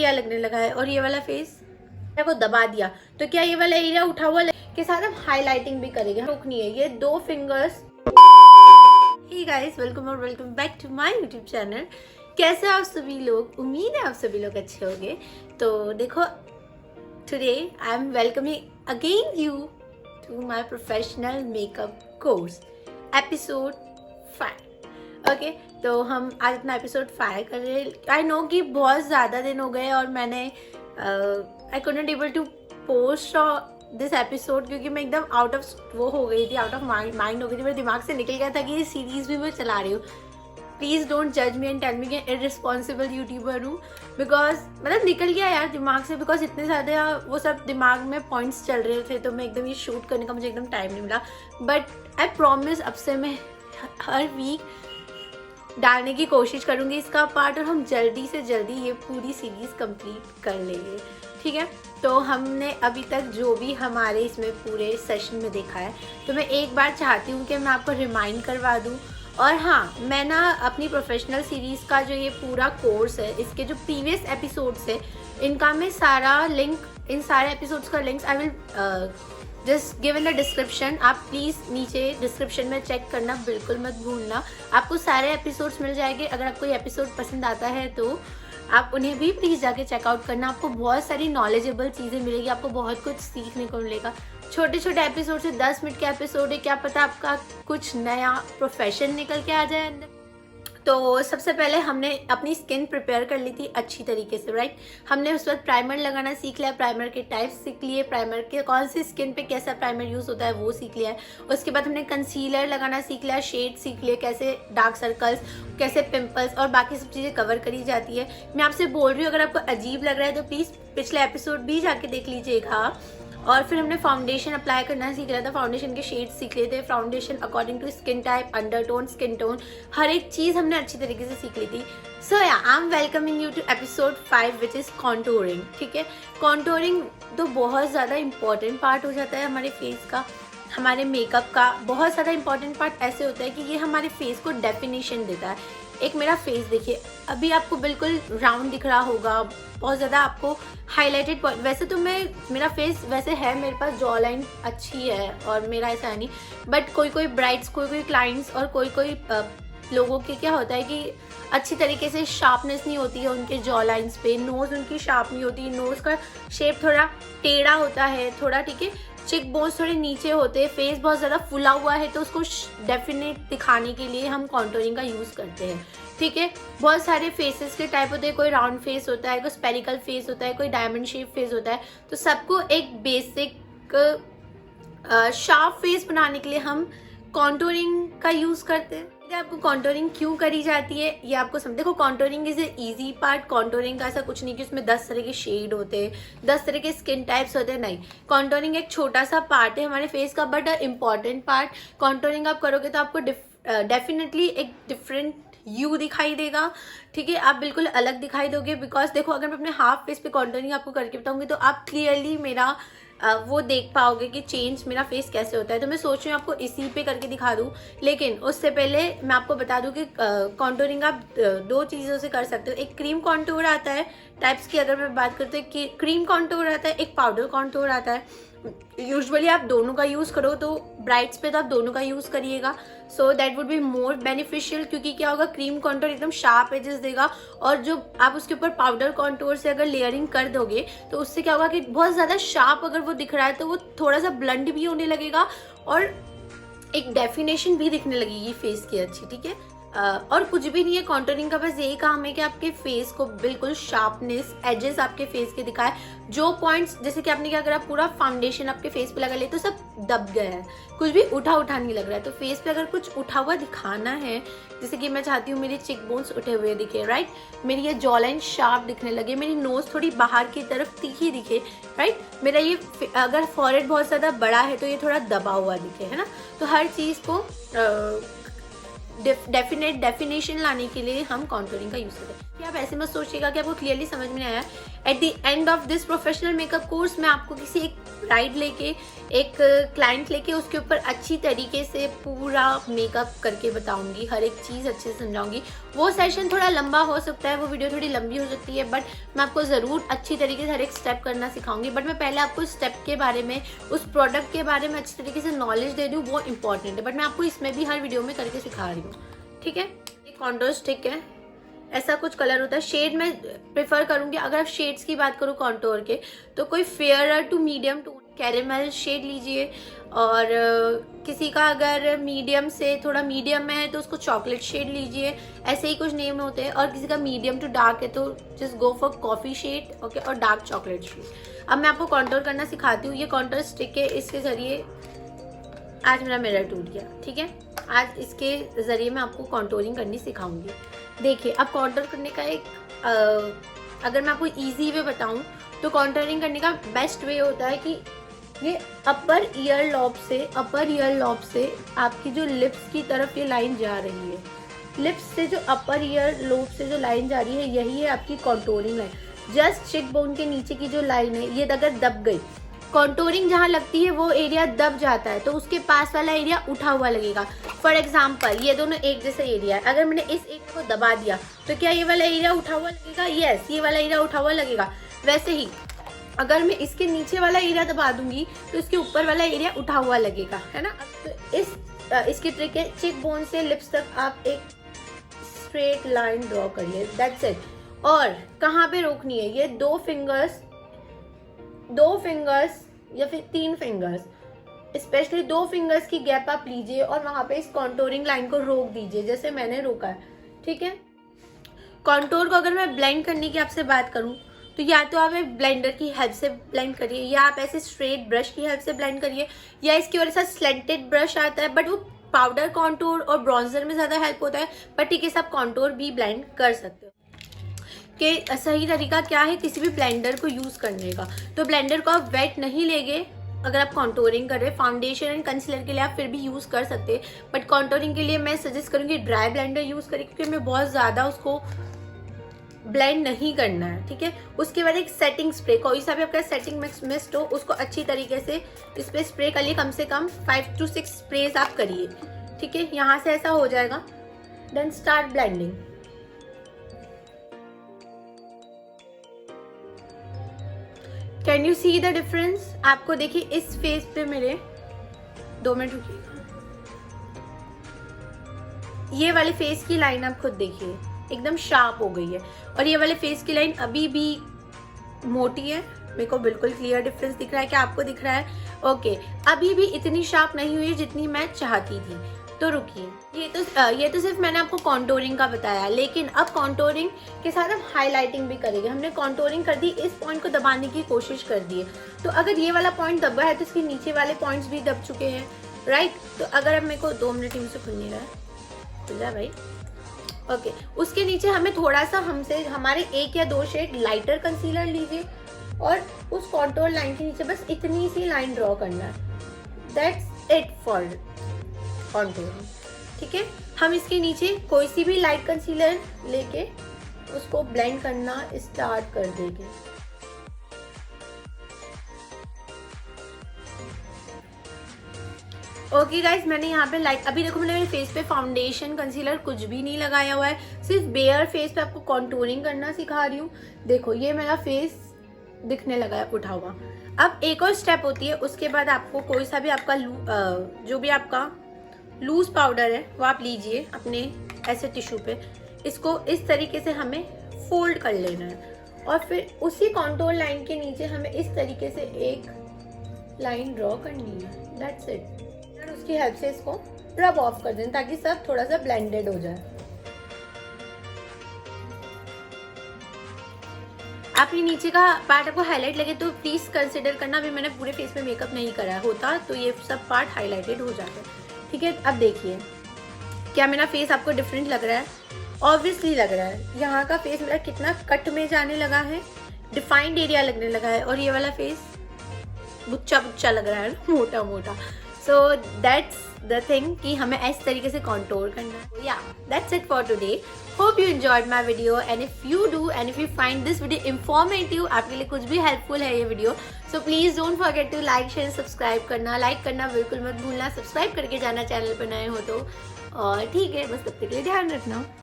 Area लगने लगा है और ये वाला फेस को दबा दिया तो क्या ये वाला एरिया उठा हुआ के साथ हम हाईलाइटिंग भी करेंगे। रोकनी है ये 2 फिंगर्स। हे गाइस, वेलकम और welcome back to my YouTube channel. कैसे आप सभी लोग? उम्मीद है आप सभी लोग अच्छे होंगे। तो देखो, today I am welcoming again you to my professional makeup course episode 5। Okay, तो हम आज अपना एपिसोड 5 कर रहे हैं। आई नो कि बहुत ज़्यादा दिन हो गए और मैंने I couldn't able to post this episode क्योंकि मैं एकदम आउट ऑफ वो हो गई थी, आउट ऑफ माइंड हो गई थी। मेरे दिमाग से निकल गया था कि ये सीरीज़ भी मैं चला रही हूँ। प्लीज़ डोंट जज मी एंड टेल मी कि इररिस्पॉन्सिबल यूट्यूबर हूँ, बिकॉज मतलब निकल गया यार दिमाग से, बिकॉज इतने ज़्यादा वो सब दिमाग में पॉइंट्स चल रहे थे तो मैं एकदम ये शूट करने का मुझे एकदम टाइम नहीं मिला। बट आई प्रॉमिस अब से मैं हर वीक डालने की कोशिश करूँगी इसका पार्ट, और हम जल्दी से जल्दी ये पूरी सीरीज़ कंप्लीट कर लेंगे, ठीक है। तो हमने अभी तक जो भी हमारे इसमें पूरे सेशन में देखा है, तो मैं एक बार चाहती हूँ कि मैं आपको रिमाइंड करवा दूँ। और हाँ, मैं ना अपनी प्रोफेशनल सीरीज़ का जो ये पूरा कोर्स है, इसके जो प्रीवियस एपिसोड्स है, इनका मैं सारा लिंक, इन सारे एपिसोड्स का links I will just give in the description. आप प्लीज़ नीचे डिस्क्रिप्शन में चेक करना बिल्कुल मत भूलना। आपको सारे एपिसोड्स मिल जाएंगे। अगर आपको ये एपिसोड पसंद आता है तो आप उन्हें भी प्लीज़ जाके चेकआउट करना। आपको बहुत सारी नॉलेजेबल चीज़ें मिलेगी, आपको बहुत कुछ सीखने को मिलेगा। छोटे छोटे एपिसोड से 10 मिनट के एपिसोड है, क्या पता आपका कुछ नया प्रोफेशन निकल के आ जाए अंदर। तो सबसे पहले हमने अपनी स्किन प्रिपेयर कर ली थी अच्छी तरीके से, राइट। हमने उस वक्त प्राइमर लगाना सीख लिया, प्राइमर के टाइप्स सीख लिए, प्राइमर के कौन सी स्किन पे कैसा प्राइमर यूज़ होता है वो सीख लिया है। उसके बाद हमने कंसीलर लगाना सीख लिया, शेड सीख लिए, कैसे डार्क सर्कल्स, कैसे पिंपल्स और बाकी सब चीज़ें कवर करी जाती है। मैं आपसे बोल रही हूँ, अगर आपको अजीब लग रहा है तो प्लीज़ पिछले एपिसोड भी जाके देख लीजिएगा। और फिर हमने फाउंडेशन अप्लाई करना सीख लिया था, फाउंडेशन के शेड्स सीख लिए थे, foundation according to skin type, undertone, skin tone, हर एक चीज़ हमने अच्छी तरीके से सीख ली थी। So yeah I am welcoming you to episode 5 which is contouring, ठीक है। कॉन्टूरिंग तो बहुत ज़्यादा इंपॉर्टेंट पार्ट हो जाता है हमारे फेस का, हमारे मेकअप का। बहुत ज़्यादा इंपॉर्टेंट पार्ट ऐसे होता है कि ये हमारे फेस को डेफिनेशन देता है। एक मेरा फेस देखिए, अभी आपको बिल्कुल राउंड दिख रहा होगा, बहुत ज़्यादा आपको हाईलाइटेड पॉइंट। वैसे तो मेरा फेस वैसे है, मेरे पास जॉ लाइन अच्छी है और मेरा ऐसा है नहीं, बट कोई ब्राइड्स, कोई क्लाइंट्स और कोई लोगों के क्या होता है कि अच्छी तरीके से शार्पनेस नहीं होती है उनके जॉ लाइन्स पे, नोज़ उनकी शार्प नहीं होती, नोज़ का शेप थोड़ा टेढ़ा होता है थोड़ा, ठीक है। चिक बोन्स थोड़े नीचे होते हैं, फेस बहुत ज़्यादा फुला हुआ है, तो उसको डेफिनेट दिखाने के लिए हम कॉन्टूरिंग का यूज़ करते हैं, ठीक है। बहुत सारे फेसेस के टाइप होते हैं, कोई राउंड फेस होता है, कोई स्पेरिकल फेस होता है, कोई डायमंड शेप फेस होता है। तो सबको एक बेसिक शार्प फेस बनाने के लिए हम कॉन्टूरिंग का यूज़ करते हैं। आपको कॉन्टूरिंग क्यों करी जाती है ये आपको समझ। देखो, contouring is a easy part. Contouring का ऐसा कुछ नहीं कि उसमें 10 तरह के शेड होते हैं, 10 तरह के स्किन टाइप्स होते हैं, नहीं। कॉन्टूरिंग एक छोटा सा पार्ट है हमारे फेस का, बट इम्पॉर्टेंट पार्ट। कॉन्टूरिंग आप करोगे तो आपको डेफिनेटली एक डिफरेंट यू दिखाई देगा, ठीक है। आप बिल्कुल अलग दिखाई दोगे, बिकॉज देखो, अगर मैं अपने हाफ फेस पे कॉन्टूरिंग आपको करके बताऊंगी तो आप क्लियरली मेरा वो देख पाओगे कि चेंज मेरा फेस कैसे होता है। तो मैं सोच रही हूँ आपको इसी पे करके दिखा दूँ, लेकिन उससे पहले मैं आपको बता दूँ कि कॉन्टूरिंग आप 2 चीज़ों से कर सकते हो। एक क्रीम कॉन्टूर आता है टाइप्स की, अगर मैं बात करते हैं कि क्रीम कॉन्टूर आता है, एक पाउडर कॉन्टूर आता है। यूजुअली आप दोनों का यूज़ करो, तो ब्राइड्स पे तो आप दोनों का यूज़ करिएगा, so that would be more beneficial. क्योंकि क्या होगा, क्रीम कॉन्टूर एकदम शार्प एजेस देगा, और जो आप उसके ऊपर पाउडर कॉन्टूर से अगर लेयरिंग कर दोगे तो उससे क्या होगा कि बहुत ज़्यादा शार्प अगर वो दिख रहा है तो वो थोड़ा सा ब्लंट भी होने लगेगा और एक डेफिनेशन भी दिखने लगेगी फेस की अच्छी, ठीक है। और कुछ भी नहीं है, कॉन्टूरिंग का बस यही काम है कि आपके फेस को बिल्कुल शार्पनेस, एजेस आपके फेस के दिखाए। जो पॉइंट्स, जैसे कि आपने क्या करा, पूरा फाउंडेशन आपके फेस पे लगा लिया तो सब दब गया है, कुछ भी उठा नहीं लग रहा है। तो फेस पे अगर कुछ उठा हुआ दिखाना है, जैसे कि मैं चाहती हूँ मेरी चिक बोन्स उठे हुए दिखे, राइट, मेरी ये जॉ लाइन शार्प दिखने लगे, मेरी नोज थोड़ी बाहर की तरफ तीखी दिखे, राइट, मेरा ये अगर फॉरहेड बहुत ज़्यादा बड़ा है तो ये थोड़ा दबा हुआ दिखे, है ना। तो हर चीज़ को डेफिनेशन लाने के लिए हम कॉन्टूरिंग का यूज़ करते हैं। कि आप ऐसे मत सोचिएगा कि आपको क्लियरली समझ में नहीं आया। At the end of this professional makeup course मैं आपको किसी एक ब्राइड लेके, एक क्लाइंट लेके उसके ऊपर अच्छी तरीके से पूरा मेकअप करके बताऊंगी, हर एक चीज़ अच्छे से समझाऊंगी। वो सेशन थोड़ा लंबा हो सकता है, वो वीडियो थोड़ी लंबी हो सकती है, बट मैं आपको ज़रूर अच्छी तरीके से हर एक स्टेप करना सिखाऊंगी। बट मैं पहले आपको स्टेप के बारे में, उस प्रोडक्ट के बारे में अच्छी तरीके से नॉलेज दे दूँ, वो इंपॉर्टेंट है। बट मैं आपको इसमें भी हर वीडियो में करके सिखा रही हूँ, ठीक है। ये कॉन्टोर स्टिक है, ऐसा कुछ कलर होता है। शेड मैं प्रेफर करूंगी, अगर आप शेड्स की बात करूँ कॉन्टोर के, तो कोई fair to medium to caramel shade लीजिए, और किसी का अगर मीडियम से थोड़ा मीडियम में है तो उसको चॉकलेट शेड लीजिए, ऐसे ही कुछ नेम होते हैं। और किसी का मीडियम टू डार्क है तो just go for coffee shade, okay, और डार्क चॉकलेट शेड। अब मैं आपको कॉन्टोर करना सिखाती हूँ। ये कॉन्टोर स्टिक है, इसके जरिए आज मेरा मिरर टूट गया, ठीक है। आज इसके जरिए मैं आपको कॉन्टोरिंग करनी सिखाऊंगी। देखिए, अब कॉन्टोर करने का एक अगर मैं आपको इजी वे बताऊं तो कॉन्टोरिंग करने का बेस्ट वे होता है कि ये अपर ईयर लॉब से आपकी जो लिप्स की तरफ ये लाइन जा रही है, लिप्स से जो अपर ईयर लोब से जो लाइन जा रही है, यही है आपकी कॉन्टोरिंग लाइन। जस्ट चिक बोन के नीचे की जो लाइन है, ये अगर दब गई, कॉन्टोरिंग जहाँ लगती है वो एरिया दब जाता है, तो उसके पास वाला एरिया उठा हुआ लगेगा। फॉर एग्जाम्पल, ये दोनों एक जैसा एरिया है, अगर मैंने इस एरिया को दबा दिया तो क्या ये वाला एरिया उठा हुआ लगेगा? यस, ये वाला एरिया उठा हुआ लगेगा। वैसे ही अगर मैं इसके नीचे वाला एरिया दबा दूंगी तो इसके ऊपर वाला एरिया उठा हुआ लगेगा, है ना। तो इसकी ट्रिक है, चिक बोन से लिप्स तक आप एक स्ट्रेट लाइन ड्रॉ करिए, दैट्स इट। और कहाँ पे रोकनी है? ये दो फिंगर्स या फिर 3 फिंगर्स, स्पेशली 2 फिंगर्स की गैप आप लीजिए और वहां पे इस कॉन्टोरिंग लाइन को रोक दीजिए, जैसे मैंने रोका है, ठीक है। कॉन्टोर को अगर मैं ब्लेंड करने की आपसे बात करूं तो या तो आप एक ब्लेंडर की हेल्प से ब्लेंड करिए, या आप ऐसे स्ट्रेट ब्रश की हेल्प से ब्लेंड करिए, या इसकी वजह से स्लेंटेड ब्रश आता है, बट वो पाउडर कॉन्टोर और ब्रॉन्जर में ज्यादा हेल्प होता है। बट ठीक है, आप कॉन्टोर भी ब्लेंड कर सकते हो। कि सही तरीका क्या है किसी भी ब्लेंडर को यूज करने का, तो ब्लेंडर को आप वेट नहीं लेंगे अगर आप कॉन्टोरिंग कर रहे हैं। फाउंडेशन एंड कंसीलर के लिए आप फिर भी यूज कर सकते हैं, बट कॉन्टोरिंग के लिए मैं सजेस्ट करूंगी ड्राई ब्लेंडर यूज करें, क्योंकि हमें बहुत ज्यादा उसको ब्लेंड नहीं करना है, ठीक है। उसके बाद एक सेटिंग स्प्रे, कोई सा भी आपका सेटिंग मिस्ट हो उसको अच्छी तरीके से इस पे स्प्रे करिए, कम से कम 5 to 6 स्प्रेज आप करिए, ठीक है। यहाँ से ऐसा हो जाएगा, then start blending. Can you see the difference? आपको देखिए इस फेस पे मेरे 2 मिनट रुकिएगा, ये वाले फेस की लाइन आप खुद देखिए एकदम शार्प हो गई है, और ये वाले फेस की लाइन अभी भी मोटी है। मेरे को बिल्कुल क्लियर डिफरेंस दिख रहा है, क्या आपको दिख रहा है? ओके, अभी भी इतनी शार्प नहीं हुई जितनी मैं चाहती थी। तो रुकिए, ये तो सिर्फ मैंने आपको कॉन्टोरिंग का बताया, लेकिन अब कॉन्टोरिंग के साथ हम हाईलाइटिंग भी करेंगे। हमने कॉन्टोरिंग कर दी, इस पॉइंट को दबाने की कोशिश कर दी है, तो अगर ये वाला पॉइंट दबा है तो इसके नीचे वाले पॉइंट्स भी दब चुके हैं, राइट। तो अगर अब मेरे को 2 मिनट से खुल नहीं रहा है, खुल जाए भाई, ओके। उसके नीचे हमें थोड़ा सा हमारे 1 या 2 शेड लाइटर कंसीलर लीजिए, और उस कॉन्टोर लाइन के नीचे बस इतनी सी लाइन ड्रॉ करना है, दैट्स इट फॉर कॉन्टोरिंग, ठीक है। हम इसके नीचे कोई सी भी लाइट कंसीलर लेके उसको ब्लेंड करना स्टार्ट कर देंगे। ओके गाइज, मैंने यहाँ पे लाइट, अभी देखो मैंने मेरे फेस पे फाउंडेशन कंसीलर कुछ भी नहीं लगाया हुआ है, सिर्फ बेयर फेस पे आपको कॉन्टूरिंग करना सिखा रही हूँ। देखो ये मेरा फेस दिखने लगा है उठा हुआ। अब एक और स्टेप होती है, उसके बाद आपको कोई सा भी आपका जो भी आपका लूज पाउडर है वो आप लीजिए अपने ऐसे टिश्यू पे, इसको इस तरीके से हमें फोल्ड कर लेना है, और फिर उसी कॉन्टोर लाइन के नीचे हमें इस तरीके से एक लाइन ड्रॉ करनी है, दैट्स इट। उसकी हेल्प से इसको रब ऑफ कर दें ताकि सब थोड़ा सा ब्लेंडेड हो जाए। आप ये नीचे का पार्ट आपको हाईलाइट लगे तो प्लीज कंसिडर करना, अभी मैंने पूरे फेस पे मेकअप नहीं करा होता तो ये सब पार्ट हाईलाइटेड हो जाता है, ठीक है। अब देखिए क्या मेरा फेस आपको डिफरेंट लग रहा है? ऑब्वियसली लग रहा है। यहाँ का फेस मेरा कितना कट में जाने लगा है, डिफाइंड एरिया लगने लगा है, और ये वाला फेस बुच्चा बुच्चा लग रहा है, मोटा मोटा। सो दैट्स द थिंग कि हमें इस तरीके से कॉन्टोर करना है। Yeah that's it for today. Hope you enjoyed my video and if you do and if you find this video informative, आपके लिए कुछ भी हेल्पफुल है ये video, so please don't forget to like share subscribe करना, like करना बिल्कुल मत भूलना, सब्सक्राइब करके जाना चैनल पर नए हो तो। और ठीक है, बस तब तक के लिए ध्यान रखना।